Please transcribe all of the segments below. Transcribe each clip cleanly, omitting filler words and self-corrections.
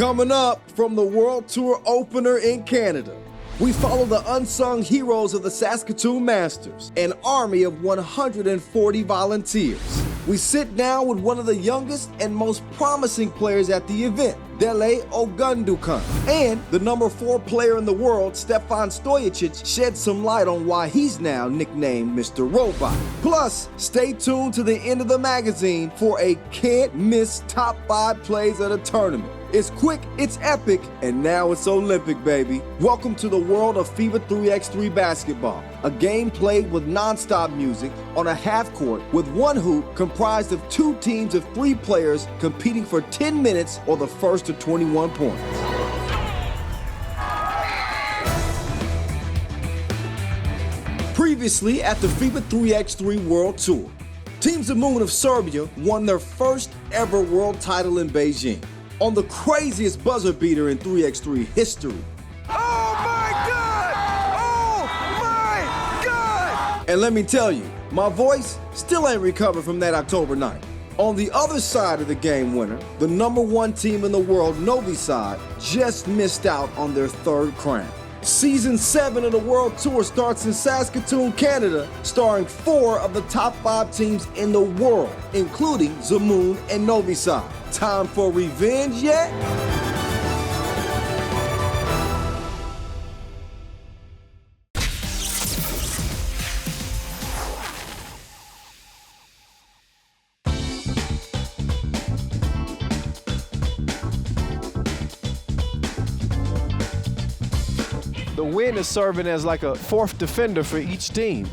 Coming up from the World Tour opener in Canada, we follow the unsung heroes of the Saskatoon Masters, an army of 140 volunteers. We sit down with one of the youngest and most promising players at the event, Dele Ogundukan, and the number 4 player in the world, Stefan Stojacic, shed some light on why he's now nicknamed Mr. Robot. Plus, stay tuned to the end of the magazine for a can't-miss top 5 plays of the tournament. It's quick, it's epic, and now it's Olympic, baby. Welcome to the world of FIBA 3x3 basketball, a game played with non-stop music on a half court with one hoop comprised of 2 teams of 3 players competing for 10 minutes or the first to 21 points. Previously at the FIBA 3x3 World Tour, Team Zemun of Serbia won their first ever world title in Beijing on the craziest buzzer beater in 3x3 history. Oh my God! Oh my God! And let me tell you, my voice still ain't recovered from that October night. On the other side of the game winner, the number 1 team in the world, Novi Sad, just missed out on their 3rd crown. Season 7 of the World Tour starts in Saskatoon, Canada, starring 4 of the top 5 teams in the world, including Zemun and Novi Sad. Time for revenge yet? The win is serving as like a 4th defender for each team.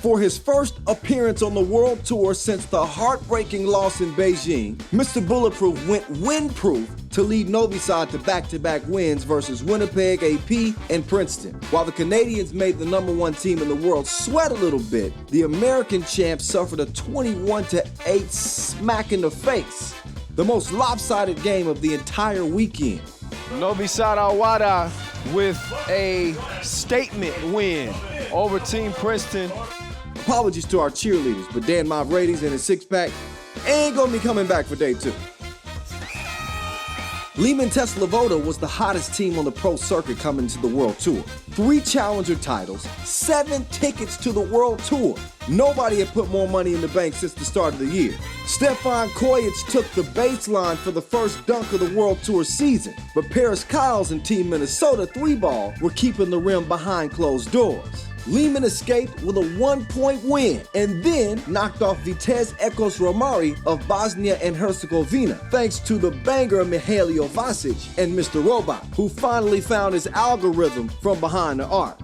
For his first appearance on the World Tour since the heartbreaking loss in Beijing, Mr. Bulletproof went win-proof to lead Novi Sad to back-to-back wins versus Winnipeg, AP, and Princeton. While the Canadians made the number 1 team in the world sweat a little bit, the American champs suffered a 21-8 smack in the face, the most lopsided game of the entire weekend. Novi Sad Awada with a statement win over Team Princeton. Apologies to our cheerleaders, but Dan Mavrades and his 6-pack ain't gonna be coming back for day 2. Lehman Tesla-Voda was the hottest team on the pro circuit coming to the World Tour. 3 challenger titles, 7 tickets to the World Tour. Nobody had put more money in the bank since the start of the year. Stefan Stojacic took the baseline for the first dunk of the World Tour season, but Paris Kyles and Team Minnesota 3-ball were keeping the rim behind closed doors. Lehman escaped with a 1-point win and then knocked off Vitesse Ekos Romari of Bosnia and Herzegovina, thanks to the banger Mihailo Vasic and Mr. Robot, who finally found his algorithm from behind the arc.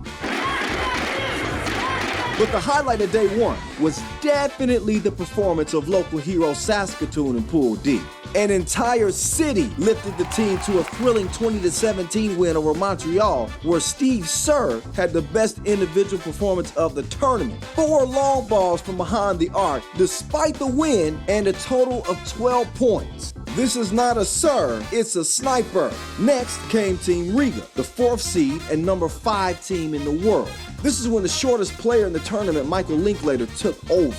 But the highlight of day 1 was definitely the performance of local hero Saskatoon in Pool D. An entire city lifted the team to a thrilling 20-17 win over Montreal, where Steve Sir had the best individual performance of the tournament. 4 long balls from behind the arc, despite the win, and a total of 12 points. This is not a Sir, it's a sniper. Next came Team Riga, the 4th seed and number 5 team in the world. This is when the shortest player in the tournament, Michael Linklater, took over.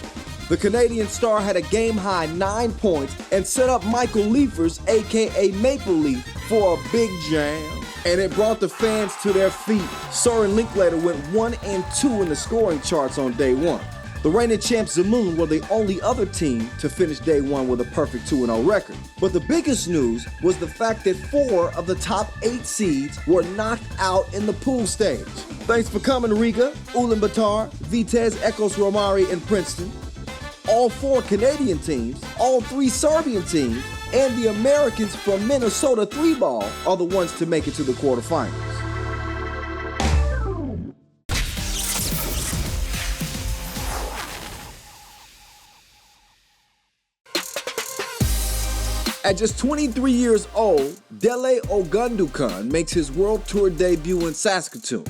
The Canadian star had a game-high 9 points and set up Michael Leifers, aka Maple Leaf, for a big jam. And it brought the fans to their feet. Sir and Linklater went 1 and 2 in the scoring charts on day 1. The reigning champs Zemun were the only other team to finish day 1 with a perfect 2-0 record. But the biggest news was the fact that 4 of the top 8 seeds were knocked out in the pool stage. Thanks for coming, Riga, Ulaanbaatar, Vitesse Ekos Romari, and Princeton. All 4 Canadian teams, all 3 Serbian teams, and the Americans from Minnesota 3-ball are the ones to make it to the quarterfinals. At just 23 years old, Dele Ogundukan makes his World Tour debut in Saskatoon.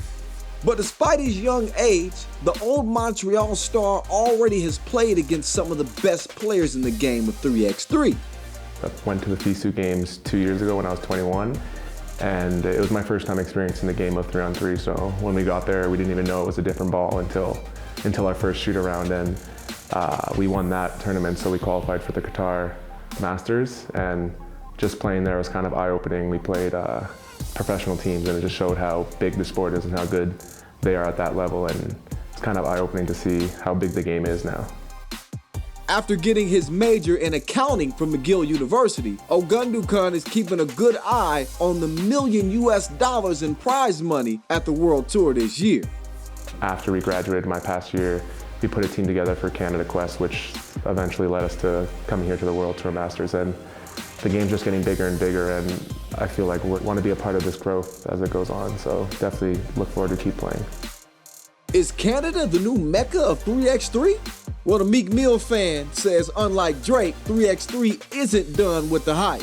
But despite his young age, the old Montreal star already has played against some of the best players in the game of 3x3. I went to the FISU games 2 years ago when I was 21, and it was my first time experiencing the game of 3-on-3, so when we got there, we didn't even know it was a different ball until our first shoot around, and we won that tournament, so we qualified for the Qatar Masters, and just playing there was kind of eye-opening. We played professional teams, and it just showed how big the sport is and how good they are at that level, and it's kind of eye-opening to see how big the game is now. After getting his major in accounting from McGill University, Ogundukan is keeping a good eye on the $1 million in prize money at the World Tour this year. After we graduated my past year, we put a team together for Canada Quest, which eventually led us to coming here to the World Tour Masters. And the game's just getting bigger and bigger, and I feel like we want to be a part of this growth as it goes on, so definitely look forward to keep playing. Is Canada the new mecca of 3x3? Well, the Meek Mill fan says, unlike Drake, 3x3 isn't done with the hype.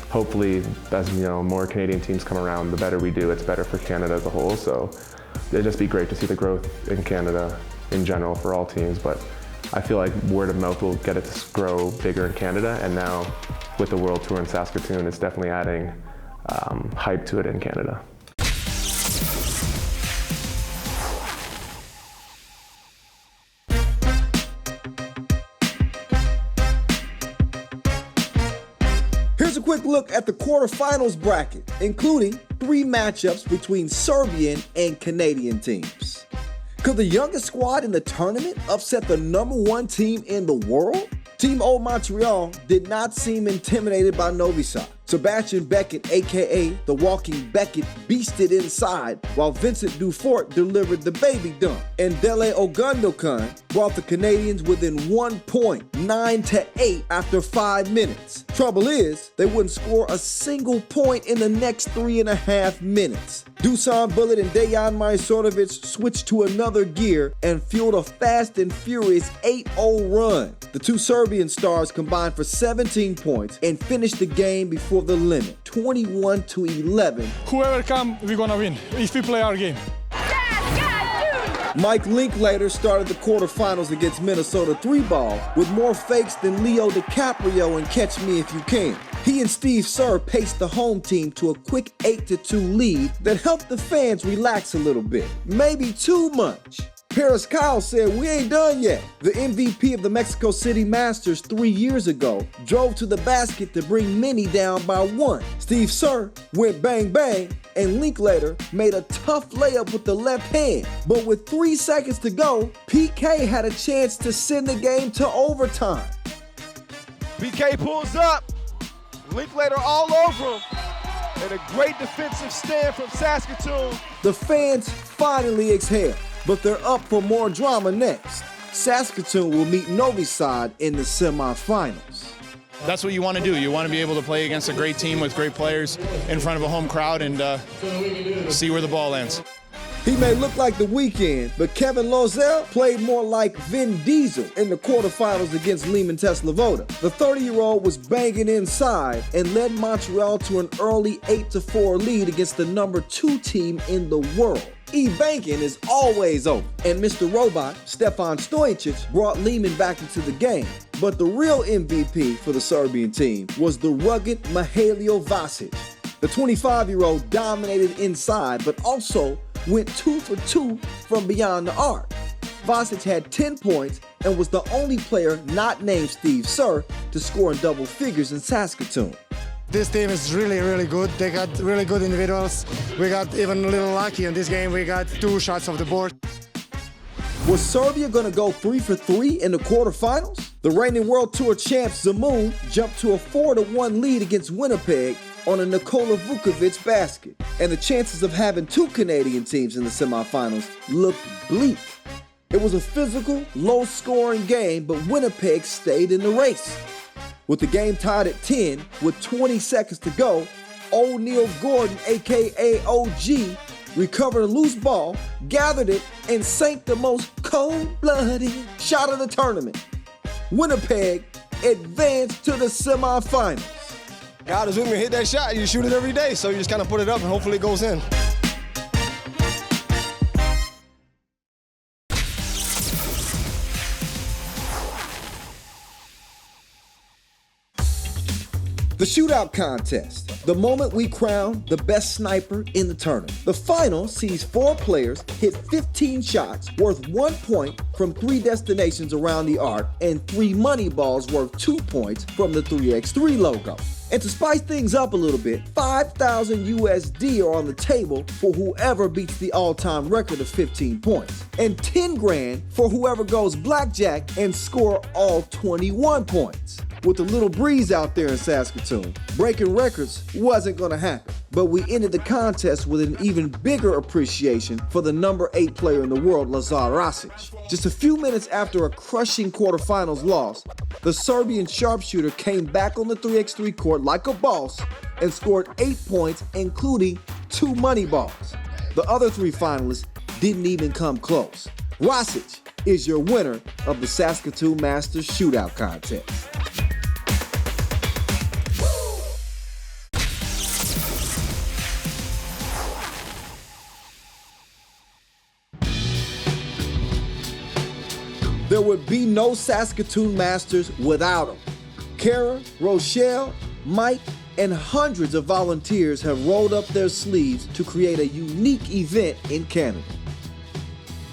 Hopefully, as more Canadian teams come around, the better we do, it's better for Canada as a whole. So it'd just be great to see the growth in Canada in general for all teams. But I feel like word of mouth will get it to grow bigger in Canada. And now with the World Tour in Saskatoon, it's definitely adding hype to it in Canada. Here's a quick look at the quarterfinals bracket, including 3 matchups between Serbian and Canadian teams. Could the youngest squad in the tournament upset the #1 team in the world? Team Old Montreal did not seem intimidated by Novi Sad. Sebastian Beckett, aka the Walking Beckett, beasted inside, while Vincent Dufort delivered the baby dunk. And Dele Ogundokan brought the Canadians within 1 point, 9-8 after 5 minutes. Trouble is, they wouldn't score a single point in the next 3.5 minutes. Dusan Bullet and Dejan Majsorovic switched to another gear and fueled a fast and furious 8-0 run. The 2 Serbian stars combined for 17 points and finished the game before the limit, 21-11. Whoever comes, we're gonna win if we play our game. Mike Linklater started the quarterfinals against Minnesota 3-ball with more fakes than Leo DiCaprio in Catch Me If You Can. He and Steve Sir paced the home team to a quick 8-2 lead that helped the fans relax a little bit, maybe too much. Paris Kyle said, "We ain't done yet." The MVP of the Mexico City Masters 3 years ago drove to the basket to bring Minnie down by 1. Steve Sir went bang bang, and Linklater made a tough layup with the left hand. But with 3 seconds to go, PK had a chance to send the game to overtime. PK pulls up, Linklater all over him, and a great defensive stand from Saskatoon. The fans finally exhaled, but they're up for more drama next. Saskatoon will meet Novi Sad in the semifinals. That's what you want to do. You want to be able to play against a great team with great players in front of a home crowd and see where the ball lands. He may look like The Weeknd, but Kevin Lozelle played more like Vin Diesel in the quarterfinals against Lehman Tesla-Voda. The 30-year-old was banging inside and led Montreal to an early 8-4 lead against the #2 team in the world. E-banking is always open, and Mr. Robot, Stefan Stojacic, brought Lehman back into the game. But the real MVP for the Serbian team was the rugged Mihailo Vasic. The 25-year-old dominated inside, but also went 2 for 2 from beyond the arc. Vasic had 10 points and was the only player not named Steve Sir to score in double figures in Saskatoon. This team is really, really good. They got really good individuals. We got even a little lucky in this game. We got 2 shots off the board. Was Serbia going to go 3 for 3 in the quarterfinals? The reigning World Tour champs Zemun jumped to a 4-1 lead against Winnipeg on a Nikola Vukovic basket. And the chances of having 2 Canadian teams in the semifinals looked bleak. It was a physical, low-scoring game, but Winnipeg stayed in the race. With the game tied at 10, with 20 seconds to go, O'Neal Gordon, aka OG, recovered a loose ball, gathered it, and sank the most cold-blooded shot of the tournament. Winnipeg advanced to the semifinals. God is with me, hit that shot, you shoot it every day, so you just kind of put it up and hopefully it goes in. The Shootout contest, the moment we crown the best sniper in the tournament. The final sees 4 players hit 15 shots worth 1 point from 3 destinations around the arc and 3 money balls worth 2 points from the 3x3 logo. And to spice things up a little bit, $5,000 USD are on the table for whoever beats the all-time record of 15 points, and $10,000 for whoever goes blackjack and score all 21 points. With a little breeze out there in Saskatoon, breaking records wasn't going to happen. But we ended the contest with an even bigger appreciation for the number 8 player in the world, Stojacic. Just a few minutes after a crushing quarterfinals loss, the Serbian sharpshooter came back on the 3x3 court like a boss and scored 8 points, including 2 money balls. The other 3 finalists didn't even come close. Stojacic is your winner of the Saskatoon Masters Shootout contest. There would be no Saskatoon Masters without them. Kara, Rochelle, Mike, and hundreds of volunteers have rolled up their sleeves to create a unique event in Canada.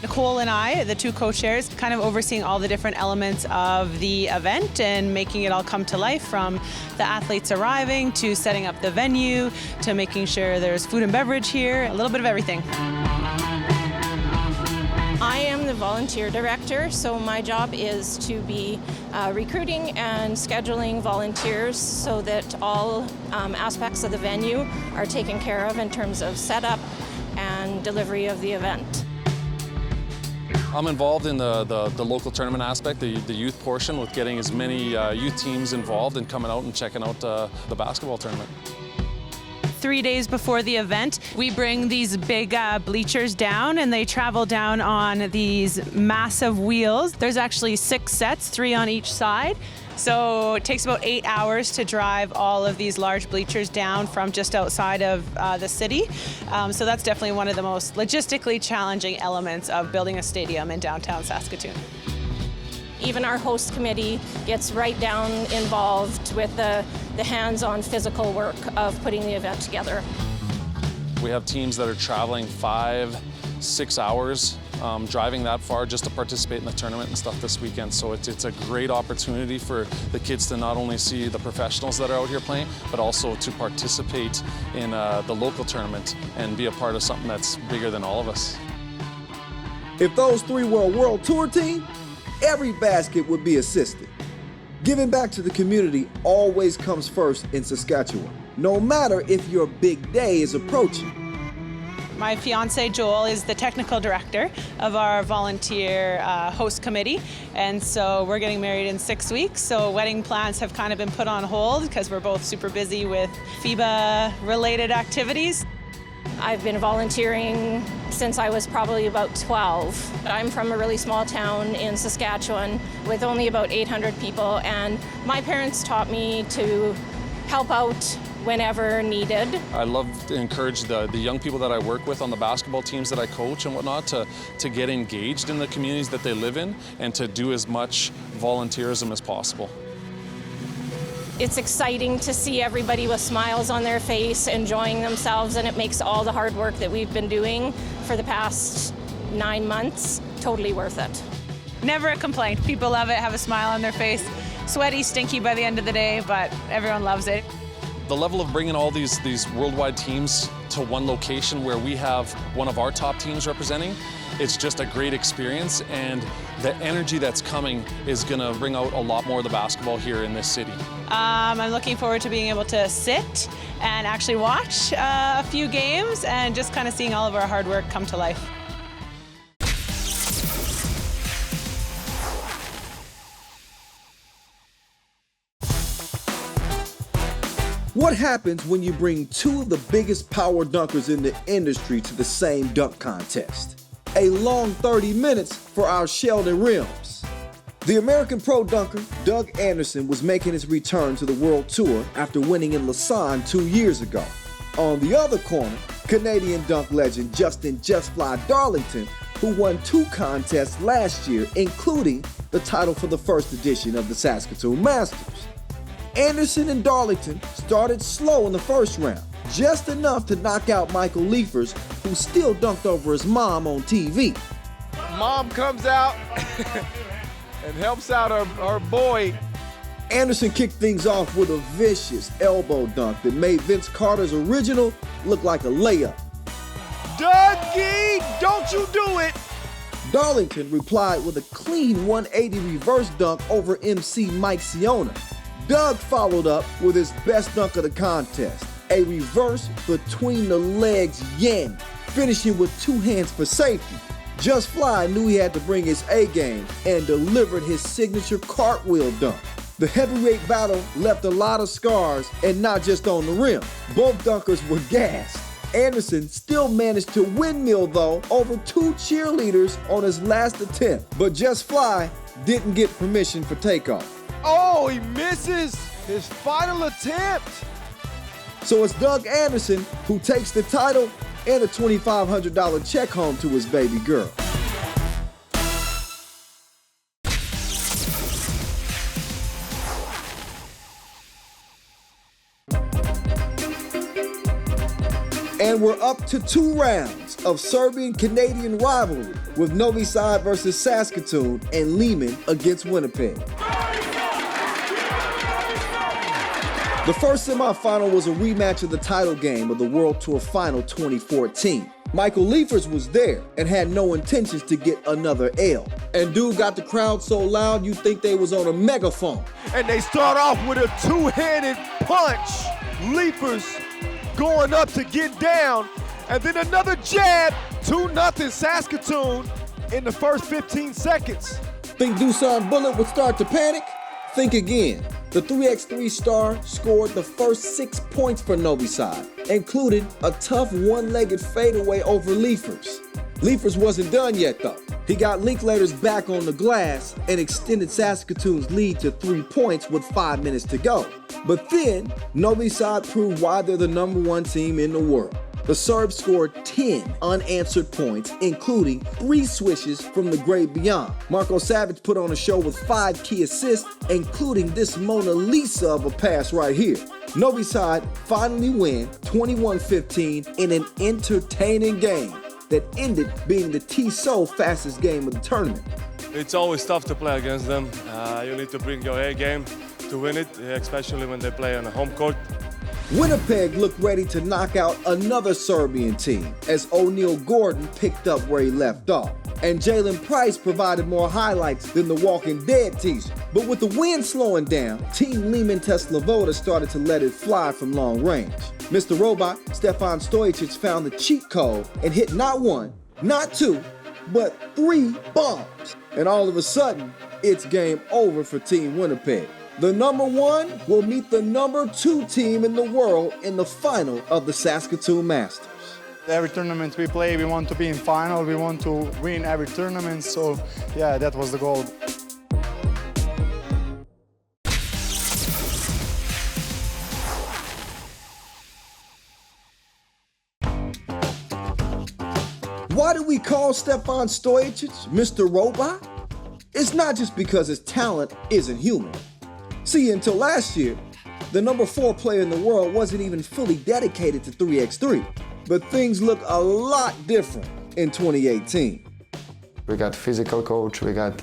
Nicole and I, the 2 co-chairs, kind of overseeing all the different elements of the event and making it all come to life, from the athletes arriving to setting up the venue to making sure there's food and beverage here, a little bit of everything. I am the volunteer director, so my job is to be recruiting and scheduling volunteers so that all aspects of the venue are taken care of in terms of setup and delivery of the event. I'm involved in the local tournament aspect, the youth portion, with getting as many youth teams involved and coming out and checking out the basketball tournament. 3 days before the event, we bring these big bleachers down, and they travel down on these massive wheels. There's actually 6 sets, 3 on each side. So it takes about 8 hours to drive all of these large bleachers down from just outside of the city. So that's definitely one of the most logistically challenging elements of building a stadium in downtown Saskatoon. Even our host committee gets right down involved with the hands-on physical work of putting the event together. We have teams that are traveling 5-6 hours, driving that far just to participate in the tournament and stuff this weekend. So it's a great opportunity for the kids to not only see the professionals that are out here playing, but also to participate in the local tournament and be a part of something that's bigger than all of us. If those 3 were a world tour team, every basket would be assisted. Giving back to the community always comes first in Saskatchewan, no matter if your big day is approaching. My fiance Joel is the technical director of our volunteer host committee, and so we're getting married in 6 weeks, so wedding plans have kind of been put on hold because we're both super busy with FIBA related activities. I've been volunteering since I was probably about 12. I'm from a really small town in Saskatchewan with only about 800 people, and my parents taught me to help out whenever needed. I love to encourage the young people that I work with on the basketball teams that I coach and whatnot to get engaged in the communities that they live in and to do as much volunteerism as possible. It's exciting to see everybody with smiles on their face, enjoying themselves, and it makes all the hard work that we've been doing for the past 9 months totally worth it. Never a complaint. People love it, have a smile on their face. Sweaty, stinky by the end of the day, but everyone loves it. The level of bringing all these worldwide teams to one location where we have one of our top teams representing, it's just a great experience, and the energy that's coming is going to bring out a lot more of the basketball here in this city. I'm looking forward to being able to sit and actually watch a few games and just kind of seeing all of our hard work come to life. What happens when you bring 2 of the biggest power dunkers in the industry to the same dunk contest? A long 30 minutes for our Sheldon Rims. The American pro dunker, Doug Anderson, was making his return to the World Tour after winning in Lausanne 2 years ago. On the other corner, Canadian dunk legend Justin Just Fly Darlington, who won 2 contests last year, including the title for the first edition of the Saskatoon Masters. Anderson and Darlington started slow in the first round, just enough to knock out Michael Liefers, who still dunked over his mom on TV. Mom comes out and helps out her boy Anderson kicked things off with a vicious elbow dunk that made Vince Carter's original look like a layup. Dougie, don't you do it! Darlington replied with a clean 180 reverse dunk over MC Mike Siona. Doug followed up with his best dunk of the contest, a reverse between the legs yanny, finishing with two hands for safety. Just Fly knew he had to bring his A game and delivered his signature cartwheel dunk. The heavyweight battle left a lot of scars, and not just on the rim. Both dunkers were gassed. Anderson still managed to windmill, though, over two cheerleaders on his last attempt, but Just Fly didn't get permission for takeoff. Oh, he misses his final attempt. So it's Doug Anderson who takes the title and a $2,500 check home to his baby girl. And we're up to 2 rounds of Serbian-Canadian rivalry with Novi Sad versus Saskatoon and Lehman against Winnipeg. The first semifinal was a rematch of the title game of the World Tour Final 2014. Michael Liefers was there and had no intentions to get another L. And dude got the crowd so loud you'd think they was on a megaphone. And they start off with a two-handed punch. Leapers going up to get down, and then another jab, 2-0 Saskatoon in the first 15 seconds. Think Dusan Bullet would start to panic? Think again. The 3x3 star scored the first 6 points for Novi Sad, including a tough one-legged fadeaway over Liefers. Liefers wasn't done yet though. He got Linklaters back on the glass and extended Saskatoon's lead to 3 points with 5 minutes to go. But then, Novi Sad proved why they're the #1 team in the world. The Serbs scored 10 unanswered points, including 3 swishes from the great beyond. Marko Savic put on a show with 5 key assists, including this Mona Lisa of a pass right here. Novi Sad finally win 21-15 in an entertaining game that ended being the TSO fastest game of the tournament. It's always tough to play against them. You need to bring your A game to win it, especially when they play on a home court. Winnipeg looked ready to knock out another Serbian team as O'Neal Gordon picked up where he left off. And Jalen Price provided more highlights than the Walking Dead teaser. But with the wind slowing down, Team Lehman Tesla started to let it fly from long range. Mr. Robot, Stefan Stojacic found the cheat code and hit not 1, not 2, but 3 bombs. And all of a sudden, it's game over for Team Winnipeg. The #1 will meet the #2 team in the world in the final of the Saskatoon Masters. Every tournament we play, we want to be in final, we want to win every tournament, so yeah, that was the goal. Why do we call Stefan Stojacic Mr. Robot? It's not just because his talent isn't human. See, until last year, the #4 player in the world wasn't even fully dedicated to 3x3. But things look a lot different in 2018. We got physical coach, we got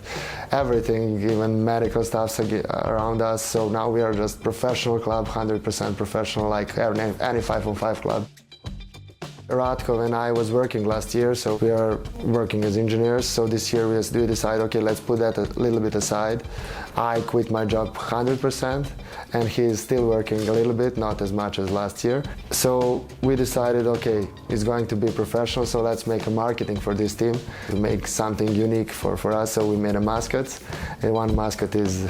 everything, even medical stuff around us. So now we are just professional club, 100% professional, like any 5-on-5 club. Ratko and I was working last year, so we are working as engineers. So this year we decided, okay, let's put that a little bit aside. I quit my job 100%, and he's still working a little bit, not as much as last year. So we decided, okay, it's going to be professional, so let's make a marketing for this team to make something unique for us. So we made a mascot, and one mascot is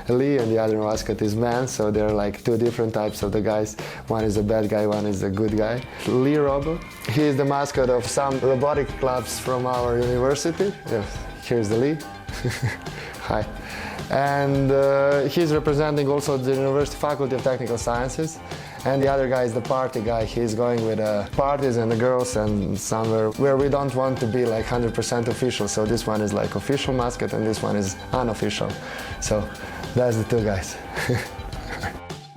Lee, and the other mascot is Man. So they're like 2 different types of the guys. One is a bad guy, one is a good guy. Lee Robo. He is the mascot of some robotic clubs from our university. Yes, here's the Lee. Hi. And he's representing also the University Faculty of Technical Sciences. And the other guy is the party guy. He's going with parties and the girls and somewhere where we don't want to be like 100% official. So this one is like official mascot and this one is unofficial. So that's the 2 guys.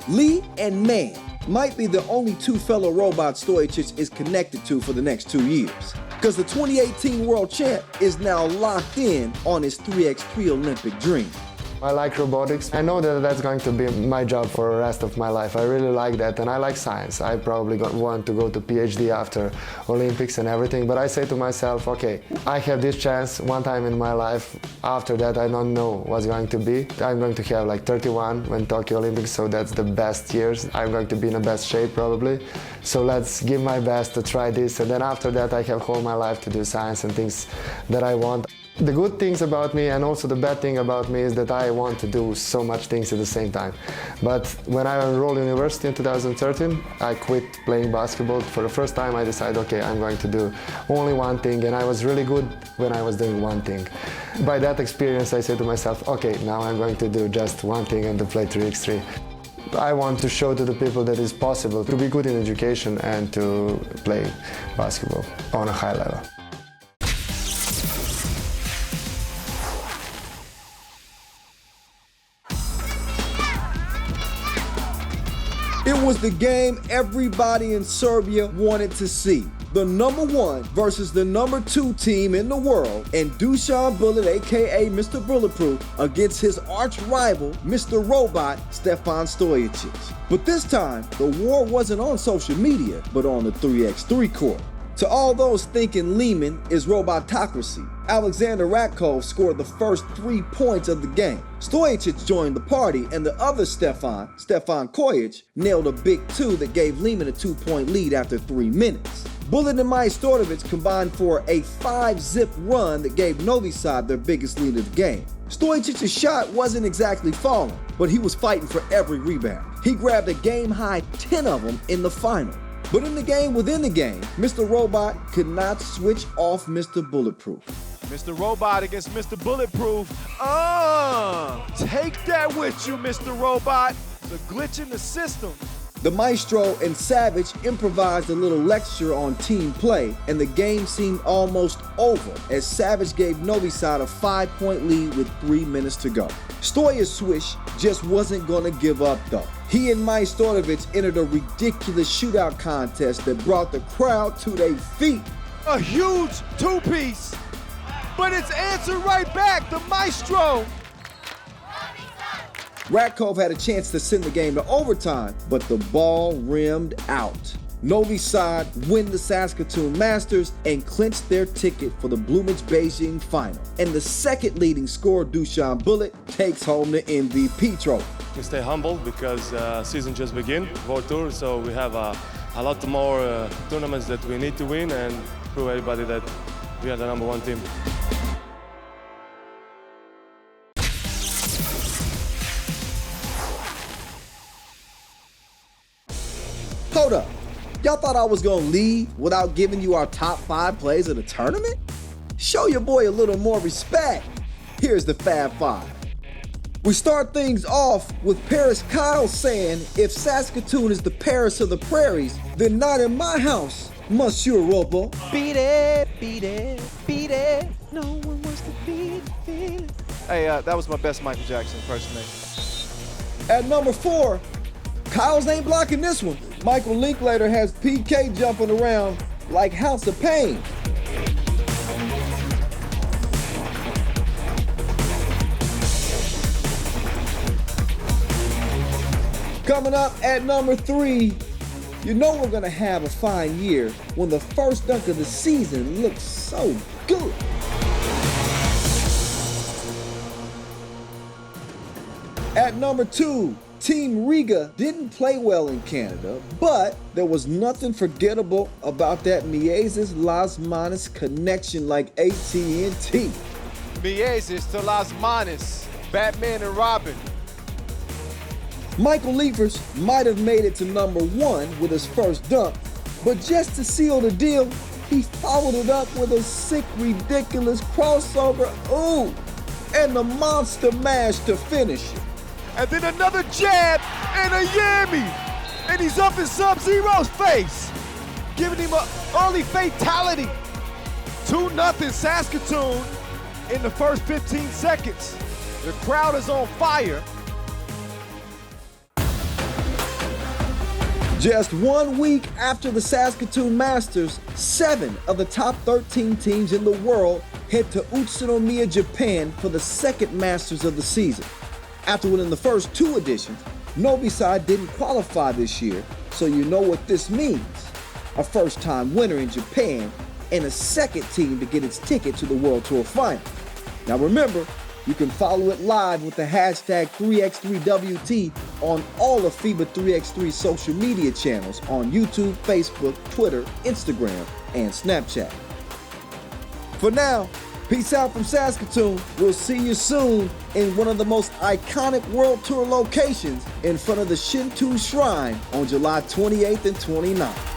Lee and Man might be the only 2 fellow robots Stojacic is connected to for the next 2 years. Because the 2018 world champ is now locked in on his 3x3 Olympic dream. I like robotics. I know that that's going to be my job for the rest of my life. I really like that, and I like science. I probably want to go to PhD after Olympics and everything, but I say to myself, okay, I have this chance one time in my life. After that, I don't know what's going to be. I'm going to have like 31 when Tokyo Olympics, so that's the best years. I'm going to be in the best shape probably. So let's give my best to try this, and then after that I have whole my life to do science and things that I want. The good things about me and also the bad thing about me is that I want to do so much things at the same time. But when I enrolled in university in 2013, I quit playing basketball. For the first time I decided, okay, I'm going to do only one thing, and I was really good when I was doing one thing. By that experience I said to myself, okay, now I'm going to do just one thing and to play 3x3. I want to show to the people that it's possible to be good in education and to play basketball on a high level. It was the game everybody in Serbia wanted to see. The #1 versus the #2 team in the world, and Dusan Bullet, aka Mr. Bulletproof, against his arch rival, Mr. Robot, Stefan Stojacic. But this time, the war wasn't on social media, but on the 3x3 court. To all those thinking Lehman is robotocracy, Alexander Ratkov scored the first 3 points of the game. Stojacic joined the party, and the other Stefan Kojic, nailed a big 2 that gave Lehman a 2-point lead after 3 minutes. Bullet and Majstorovic combined for a 5-zip run that gave Novi Sad their biggest lead of the game. Stojacic's shot wasn't exactly falling, but he was fighting for every rebound. He grabbed a game-high 10 of them in the final. But in the game within the game, Mr. Robot could not switch off Mr. Bulletproof. Mr. Robot against Mr. Bulletproof. Take that with you, Mr. Robot. The glitch in the system. The Maestro and Savage improvised a little lecture on team play, and the game seemed almost over as Savage gave Novi Sad a 5-point lead with 3 minutes to go. Stoja's swish just wasn't gonna give up though. He and Majstorovic entered a ridiculous shootout contest that brought the crowd to their feet. A huge 2-piece, but it's answered right back, the Maestro. Ratkov had a chance to send the game to overtime, but the ball rimmed out. Novi Sad win the Saskatoon Masters and clinched their ticket for the Blumage Beijing final. And the second leading scorer, Dusan Bullet, takes home the MVP trophy. We stay humble because season just began, World Tour, so we have a lot more tournaments that we need to win and prove everybody that we are the #1 team. Hold up. Y'all thought I was gonna leave without giving you our top 5 plays of the tournament? Show your boy a little more respect. Here's the Fab 5. We start things off with Paris Kyle saying, if Saskatoon is the Paris of the prairies, then not in my house, Monsieur Robo. Beat it, beat it, beat it. No one wants to beat it. Hey, that was my best Michael Jackson impersonation. At #4, Kyle's ain't blocking this one. Michael Linklater has PK jumping around like House of Pain. Coming up at #3, you know we're gonna have a fine year when the first dunk of the season looks so good. At #2, Team Riga didn't play well in Canada, but there was nothing forgettable about that Mieses Las Manas connection like AT&T. Mieses to Las Manas, Batman and Robin. Michael Liefers might have made it to #1 with his first dunk, but just to seal the deal, he followed it up with a sick, ridiculous crossover, and the monster mash to finish it. And then another jab and a yammy. And he's up in Sub-Zero's face, giving him an early fatality. 2-0 Saskatoon in the first 15 seconds. The crowd is on fire. Just 1 week after the Saskatoon Masters, 7 of the top 13 teams in the world head to Utsunomiya, Japan for the second Masters of the season. After winning the first 2 editions, Novi side didn't qualify this year, so you know what this means. A first-time winner in Japan and a second team to get its ticket to the World Tour Final. Now remember, you can follow it live with the hashtag 3x3WT on all of FIBA 3x3 social media channels on YouTube, Facebook, Twitter, Instagram, and Snapchat. For now, peace out from Saskatoon. We'll see you soon in one of the most iconic World Tour locations in front of the Shinto Shrine on July 28th and 29th.